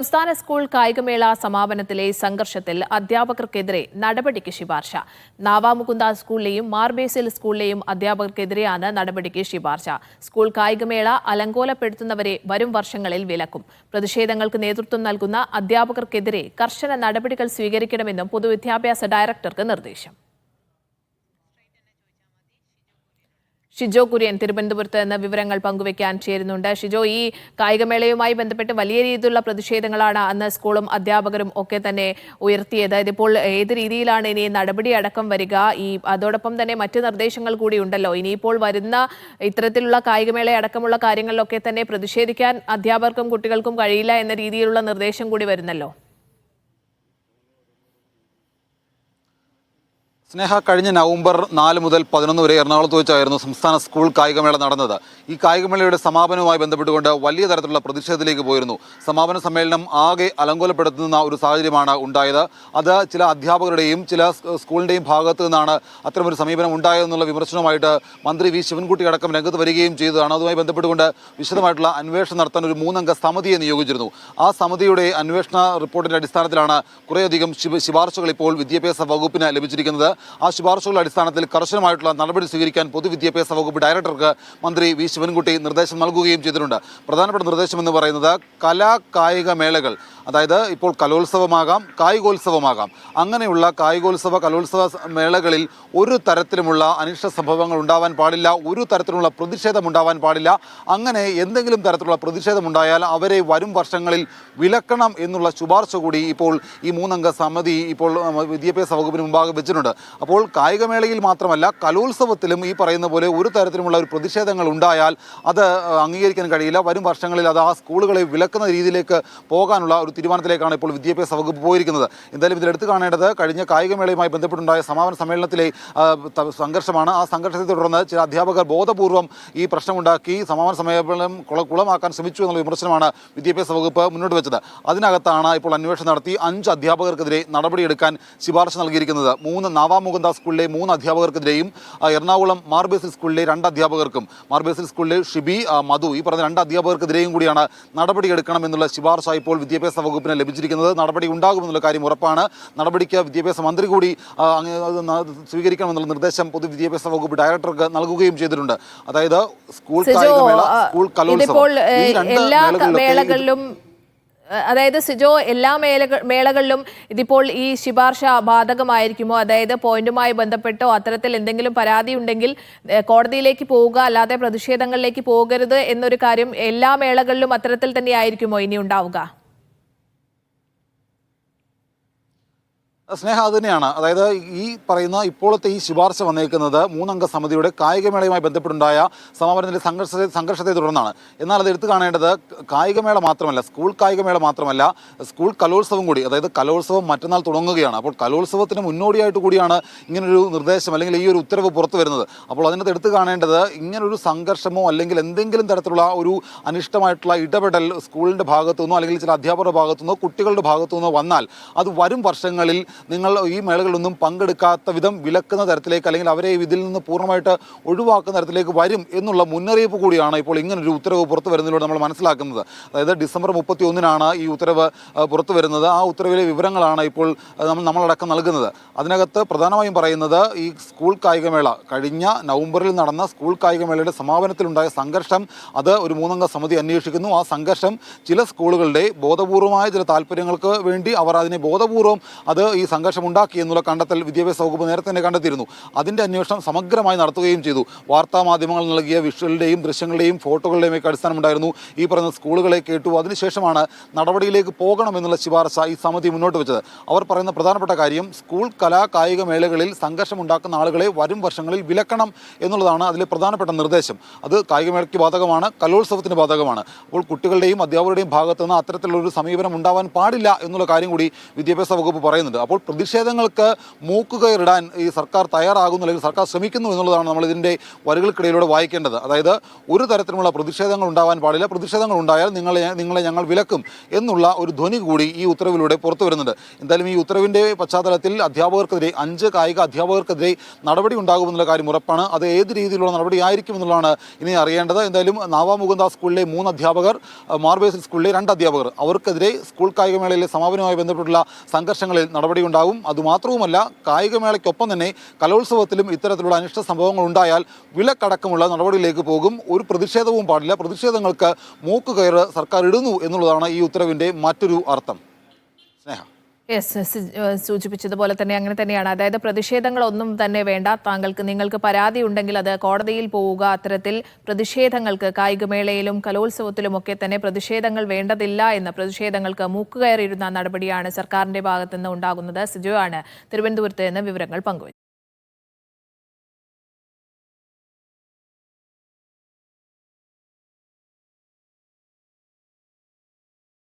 സംസ്ഥാന സ്കൂൾ കായികമേള സമാപനത്തിലെ സംഘർഷത്തിൽ അധ്യാപകർക്കെതിരെ നടപടിക്ക് ശുപാർശ. നാവാമുകുന്ദ സ്കൂളിലെയും മാർബേസിൽ സ്കൂളിലെയും അധ്യാപകർക്കെതിരെയാണ് നടപടിക്ക് ശുപാർശ. സ്കൂൾ കായികമേള അലങ്കോലപ്പെടുത്തുന്നവരെ വരും വർഷങ്ങളിൽ വിലക്കും. പ്രതിഷേധങ്ങൾക്ക് നേതൃത്വം നൽകുന്ന അധ്യാപകർക്കെതിരെ കർശന നടപടികൾ സ്വീകരിക്കണമെന്നും പൊതുവിദ്യാഭ്യാസ ഡയറക്ടർക്ക് നിർദ്ദേശം. ഷിജോ കുര്യൻ തിരുവനന്തപുരത്ത് നിന്ന് വിവരങ്ങൾ പങ്കുവയ്ക്കാൻ ചേരുന്നുണ്ട്. ഷിജോ, ഈ കായികമേളയുമായി ബന്ധപ്പെട്ട് വലിയ രീതിയിലുള്ള പ്രതിഷേധങ്ങളാണ് അന്ന് സ്കൂളും അധ്യാപകരും ഒക്കെ തന്നെ ഉയർത്തിയത്. ഇതിപ്പോൾ ഏത് രീതിയിലാണ് ഇനി നടപടി അടക്കം വരിക? അതോടൊപ്പം തന്നെ മറ്റ് നിർദ്ദേശങ്ങൾ കൂടി ഉണ്ടല്ലോ. ഇനിയിപ്പോൾ വരുന്ന ഇത്തരത്തിലുള്ള കായികമേള അടക്കമുള്ള കാര്യങ്ങളിലൊക്കെ തന്നെ പ്രതിഷേധിക്കാൻ അധ്യാപകർക്കും കുട്ടികൾക്കും കഴിയില്ല എന്ന രീതിയിലുള്ള നിർദ്ദേശം കൂടി വരുന്നല്ലോ. സ്നേഹ, കഴിഞ്ഞ നവംബർ 4 മുതൽ 11 വരെ എറണാകുളത്ത് വെച്ചായിരുന്നു സംസ്ഥാന സ്കൂൾ കായികമേള നടന്നത്. ഈ കായികമേളയുടെ സമാപനവുമായി ബന്ധപ്പെട്ടുകൊണ്ട് വലിയ തരത്തിലുള്ള പ്രതിഷേധത്തിലേക്ക് പോയിരുന്നു. സമാപന സമ്മേളനം ആകെ അലങ്കോലപ്പെടുത്തുന്ന ഒരു സാഹചര്യമാണ് ഉണ്ടായത്. അത് ചില അധ്യാപകരുടെയും ചില സ്കൂളിൻ്റെയും ഭാഗത്തു നിന്നാണ് അത്തരമൊരു സമീപനം ഉണ്ടായതെന്നുള്ള വിമർശനവുമായിട്ട് മന്ത്രി വി ശിവൻകുട്ടി അടക്കം രംഗത്ത് വരികയും ചെയ്തതാണ്. അതുമായി ബന്ധപ്പെട്ടുകൊണ്ട് വിശദമായിട്ടുള്ള അന്വേഷണം നടത്താൻ ഒരു 3-അംഗ സമിതിയെ നിയോഗിച്ചിരുന്നു. ആ സമിതിയുടെ അന്വേഷണ റിപ്പോർട്ടിൻ്റെ അടിസ്ഥാനത്തിലാണ് കുറേയധികം ശുപാർശകൾ ഇപ്പോൾ വിദ്യാഭ്യാസ വകുപ്പിന് ലഭിച്ചിരിക്കുന്നത്. ആ ശുപാർശകളുടെ അടിസ്ഥാനത്തിൽ കർശനമായിട്ടുള്ള നടപടി സ്വീകരിക്കാൻ പൊതുവിദ്യാഭ്യാസ വകുപ്പ് ഡയറക്ടർക്ക് മന്ത്രി വി ശിവൻകുട്ടി നിർദ്ദേശം നൽകുകയും ചെയ്തിട്ടുണ്ട്. പ്രധാനപ്പെട്ട നിർദ്ദേശം എന്ന് പറയുന്നത് കായിക മേളകൾ, അതായത് ഇപ്പോൾ കലോത്സവമാകാം, കായികോത്സവമാകാം, അങ്ങനെയുള്ള കായികോത്സവ കലോത്സവ മേളകളിൽ ഒരു തരത്തിലുമുള്ള അനിഷ്ട സംഭവങ്ങൾ ഉണ്ടാവാൻ പാടില്ല, ഒരു തരത്തിലുള്ള പ്രതിഷേധം ഉണ്ടാവാൻ പാടില്ല. അങ്ങനെ എന്തെങ്കിലും തരത്തിലുള്ള പ്രതിഷേധമുണ്ടായാൽ അവരെ വരും വർഷങ്ങളിൽ വിലക്കണം എന്നുള്ള ശുപാർശ കൂടി ഇപ്പോൾ ഈ 3-അംഗ സമിതി ഇപ്പോൾ വിദ്യാഭ്യാസ വകുപ്പിന് മുമ്പാകെ വെച്ചിട്ടുണ്ട്. അപ്പോൾ കായികമേളയിൽ മാത്രമല്ല കലോത്സവത്തിലും ഈ പറയുന്ന പോലെ ഒരു തരത്തിലുമുള്ള ഒരു പ്രതിഷേധങ്ങൾ ഉണ്ടായാൽ അത് അംഗീകരിക്കാൻ കഴിയില്ല. വരും വർഷങ്ങളിൽ അത് ആ സ്കൂളുകളെ വിലക്കുന്ന രീതിയിലേക്ക് പോകാനുള്ള ഒരു തീരുമാനത്തിലേക്കാണ് ഇപ്പോൾ വിദ്യാഭ്യാസ വകുപ്പ് പോയിരിക്കുന്നത്. എന്തായാലും ഇതിലെടുത്ത് കാണേണ്ടത് കഴിഞ്ഞ കായികമേളയുമായി ബന്ധപ്പെട്ടുണ്ടായ സമാപന സമ്മേളനത്തിലെ സംഘർഷമാണ്. ആ സംഘർഷത്തെ തുടർന്ന് ചില അധ്യാപകർ ബോധപൂർവം ഈ പ്രശ്നമുണ്ടാക്കി സമാപന സമ്മേളനം കുളമാക്കാൻ ശ്രമിച്ചു എന്നുള്ള വിമർശനമാണ് വിദ്യാഭ്യാസ വകുപ്പ് മുന്നോട്ട് വെച്ചത്. അതിനകത്താണ് ഇപ്പോൾ അന്വേഷണം നടത്തി 5 അധ്യാപകർക്കെതിരെ നടപടിയെടുക്കാൻ ശുപാർശ നൽകിയിരിക്കുന്നത്. നാവാമുകുന്ദ സ്കൂളിലെ 3 അധ്യാപകർക്കെതിരെയും എറണാകുളം മാർബേസിൽ സ്കൂളിലെ 2 അധ്യാപകർക്കും, മാർബേസിൽ സ്കൂളിലെ ഷിബി, മധു, ഈ പറഞ്ഞ 2 അധ്യാപകർക്കെതിരെയും കൂടിയാണ് നടപടിയെടുക്കണം എന്നുള്ള ശുപാർശ ഇപ്പോൾ വിദ്യാഭ്യാസ വകുപ്പിന് ലഭിച്ചിരിക്കുന്നത്. നടപടി ഉണ്ടാകുമെന്നുള്ള കാര്യം ഉറപ്പാണ്. നടപടിക്ക് വിദ്യാഭ്യാസ മന്ത്രി കൂടി സ്വീകരിക്കണമെന്നുള്ള നിർദ്ദേശം പൊതുവിദ്യാഭ്യാസ വകുപ്പ് ഡയറക്ടർക്ക് നൽകുകയും ചെയ്തിട്ടുണ്ട്. അതായത് സ്കൂൾ കായികമേള, സ്കൂൾ കലോത്സവം, ഈ 2 മേളകളിലും അതായത് സിജോ, എല്ലാ മേളകളിലും ഇതിപ്പോൾ ഈ ശുപാർശ ബാധകമായിരിക്കുമോ? അതായത് പോയിന്റുമായി ബന്ധപ്പെട്ടോ അത്തരത്തിൽ എന്തെങ്കിലും പരാതി ഉണ്ടെങ്കിൽ കോടതിയിലേക്ക് പോവുക, അല്ലാതെ പ്രതിഷേധങ്ങളിലേക്ക് പോകരുത് എന്നൊരു കാര്യം എല്ലാ മേളകളിലും അത്തരത്തിൽ തന്നെ ആയിരിക്കുമോ ഇനി ഉണ്ടാവുക? സ്നേഹ, അത് തന്നെയാണ്. അതായത് ഈ പറയുന്ന ഇപ്പോഴത്തെ ഈ ശുപാർശ വന്നേക്കുന്നത് 3-അംഗ സമിതിയുടെ കായികമേളയുമായി ബന്ധപ്പെട്ടുണ്ടായ സമാപനത്തിലെ സംഘർഷത്തെ തുടർന്നാണ്. എന്നാൽ അത് എടുത്തു കാണേണ്ടത് കായികമേള മാത്രമല്ല, സ്കൂൾ കായികമേള മാത്രമല്ല, സ്കൂൾ കലോത്സവം കൂടി. അതായത് കലോത്സവം മറ്റന്നാൾ തുടങ്ങുകയാണ്. അപ്പോൾ കലോത്സവത്തിന് മുന്നോടിയായിട്ട് കൂടിയാണ് ഇങ്ങനൊരു നിർദ്ദേശം അല്ലെങ്കിൽ ഈ ഒരു ഉത്തരവ് പുറത്തു വരുന്നത്. അപ്പോൾ അതിനകത്ത് എടുത്തു കാണേണ്ടത് ഇങ്ങനൊരു സംഘർഷമോ അല്ലെങ്കിൽ എന്തെങ്കിലും തരത്തിലുള്ള ഒരു അനിഷ്ടമായിട്ടുള്ള ഇടപെടൽ സ്കൂളിൻ്റെ ഭാഗത്തു നിന്നോ അല്ലെങ്കിൽ ചില അധ്യാപകരുടെ ഭാഗത്തു നിന്നോ കുട്ടികളുടെ ഭാഗത്തു നിന്നോ വന്നാൽ അത് വരും വർഷങ്ങളിൽ നിങ്ങൾ ഈ മേളകളിലൊന്നും പങ്കെടുക്കാത്ത വിധം വിലക്കുന്ന തരത്തിലേക്ക് അല്ലെങ്കിൽ അവരെ ഇതിൽ നിന്ന് പൂർണ്ണമായിട്ട് ഒഴിവാക്കുന്ന തരത്തിലേക്ക് വരും എന്നുള്ള മുന്നറിയിപ്പ് കൂടിയാണ് ഇപ്പോൾ ഇങ്ങനൊരു ഉത്തരവ് പുറത്തു വരുന്നതിലൂടെ നമ്മൾ മനസ്സിലാക്കുന്നത്. അതായത് ഡിസംബർ 31-നാണ് ഈ ഉത്തരവ് പുറത്തു വരുന്നത്. ആ ഉത്തരവിലെ വിവരങ്ങളാണ് ഇപ്പോൾ നമ്മളടക്കം നൽകുന്നത്. അതിനകത്ത് പ്രധാനമായും പറയുന്നത് ഈ സ്കൂൾ കായികമേള, കഴിഞ്ഞ നവംബറിൽ നടന്ന സ്കൂൾ കായികമേളയുടെ സമാപനത്തിലുണ്ടായ സംഘർഷം അത് ഒരു 3-അംഗ സമിതി അന്വേഷിക്കുന്നു. ആ സംഘർഷം ചില സ്കൂളുകളുടെ ബോധപൂർവമായ ചില താല്പര്യങ്ങൾക്ക് വേണ്ടി അവർ അതിനെ ബോധപൂർവം അത് ഈ സംഘർഷം ഉണ്ടാക്കി എന്നുള്ള കണ്ടെത്തൽ വിദ്യാഭ്യാസ വകുപ്പ് നേരത്തെ തന്നെ കണ്ടെത്തിയിരുന്നു. അതിൻ്റെ അന്വേഷണം സമഗ്രമായി നടത്തുകയും ചെയ്തു. വാർത്താ മാധ്യമങ്ങൾ നൽകിയ വിഷ്വലിൻ്റെയും ദൃശ്യങ്ങളുടെയും ഫോട്ടോകളുടെയും ഒക്കെ അടിസ്ഥാനമുണ്ടായിരുന്നു. ഈ പറയുന്ന സ്കൂളുകളെ കേട്ടു. അതിനുശേഷമാണ് നടപടിയിലേക്ക് പോകണമെന്നുള്ള ശുപാർശ ഈ സമിതി മുന്നോട്ട് വെച്ചത്. അവർ പറയുന്ന പ്രധാനപ്പെട്ട കാര്യം സ്കൂൾ കായിക മേളകളിൽ സംഘർഷം ഉണ്ടാക്കുന്ന ആളുകളെ വരും വർഷങ്ങളിൽ വിലക്കണം എന്നുള്ളതാണ് അതിലെ പ്രധാനപ്പെട്ട നിർദ്ദേശം. അത് കായികമേളയ്ക്ക് ബാധകമാണ്, കലോത്സവത്തിന് ബാധകമാണ്. അപ്പോൾ കുട്ടികളുടെയും അധ്യാപകരുടെയും ഭാഗത്തു നിന്ന് അത്തരത്തിലുള്ളൊരു സമീപനം ഉണ്ടാവാൻ പാടില്ല എന്നുള്ള കാര്യം കൂടി വിദ്യാഭ്യാസ വകുപ്പ് പറയുന്നുണ്ട്. അപ്പോൾ പ്രതിഷേധങ്ങൾക്ക് മൂക്കുകയറിടാൻ ഈ സർക്കാർ തയ്യാറാകുന്നു അല്ലെങ്കിൽ സർക്കാർ ശ്രമിക്കുന്നു എന്നുള്ളതാണ് നമ്മൾ ഇതിൻ്റെ വരികൾക്കിടയിലൂടെ വായിക്കേണ്ടത്. അതായത് ഒരു തരത്തിലുള്ള പ്രതിഷേധങ്ങൾ ഉണ്ടാവാൻ പാടില്ല, പ്രതിഷേധങ്ങൾ ഉണ്ടായാൽ നിങ്ങളെ ഞങ്ങൾ വിലക്കും എന്നുള്ള ഒരു ധ്വനി കൂടി ഈ ഉത്തരവിലൂടെ പുറത്തു വരുന്നുണ്ട്. എന്തായാലും ഈ ഉത്തരവിൻ്റെ പശ്ചാത്തലത്തിൽ അധ്യാപകർക്കെതിരെ 5 കായിക അധ്യാപകർക്കെതിരെ നടപടി ഉണ്ടാകുമെന്നുള്ള കാര്യം ഉറപ്പാണ്. അത് ഏത് രീതിയിലുള്ള നടപടി ആയിരിക്കും എന്നുള്ളതാണ് ഇനി അറിയേണ്ടത്. എന്തായാലും നാവാമുകുന്ദ സ്കൂളിലെ 3 അധ്യാപകർ, മാർബേസിൽ സ്കൂളിലെ 2 അധ്യാപകർ, അവർക്കെതിരെ സ്കൂൾ കായികമേളയിലെ സമാപനവുമായി ബന്ധപ്പെട്ടുള്ള സംഘർഷങ്ങളിൽ നടപടിയുണ്ടാകും. അതുമാത്രവുമല്ല, കായികമേളയ്ക്കൊപ്പം തന്നെ കലോത്സവത്തിലും ഇത്തരത്തിലുള്ള അനിഷ്ട സംഭവങ്ങൾ ഉണ്ടായാൽ വിലക്കടക്കമുള്ള നടപടിയിലേക്ക് പോകും. ഒരു പ്രതിഷേധവും പാടില്ല, പ്രതിഷേധങ്ങൾക്ക് മൂക്കുകയറ് സർക്കാർ ഇടുന്നു എന്നുള്ളതാണ് ഈ ഉത്തരവിൻ്റെ മറ്റൊരു അർത്ഥം. സ്നേഹ. സൂചിപ്പിച്ചതുപോലെ തന്നെ അങ്ങനെ തന്നെയാണ്. അതായത് പ്രതിഷേധങ്ങളൊന്നും തന്നെ വേണ്ട, നിങ്ങൾക്ക് പരാതി ഉണ്ടെങ്കിൽ അത് കോടതിയിൽ പോവുക. അത്തരത്തിൽ പ്രതിഷേധങ്ങൾക്ക് കായികമേളയിലും കലോത്സവത്തിലും ഒക്കെ തന്നെ പ്രതിഷേധങ്ങൾ വേണ്ടതില്ല എന്ന, പ്രതിഷേധങ്ങൾക്ക് മൂക്കുകയറിയിരുന്ന നടപടിയാണ് സർക്കാരിന്റെ ഭാഗത്തുനിന്ന് ഉണ്ടാകുന്നത്. സിജോ ആണ് തിരുവനന്തപുരത്ത് നിന്ന് വിവരങ്ങൾ പങ്കുവച്ചത്.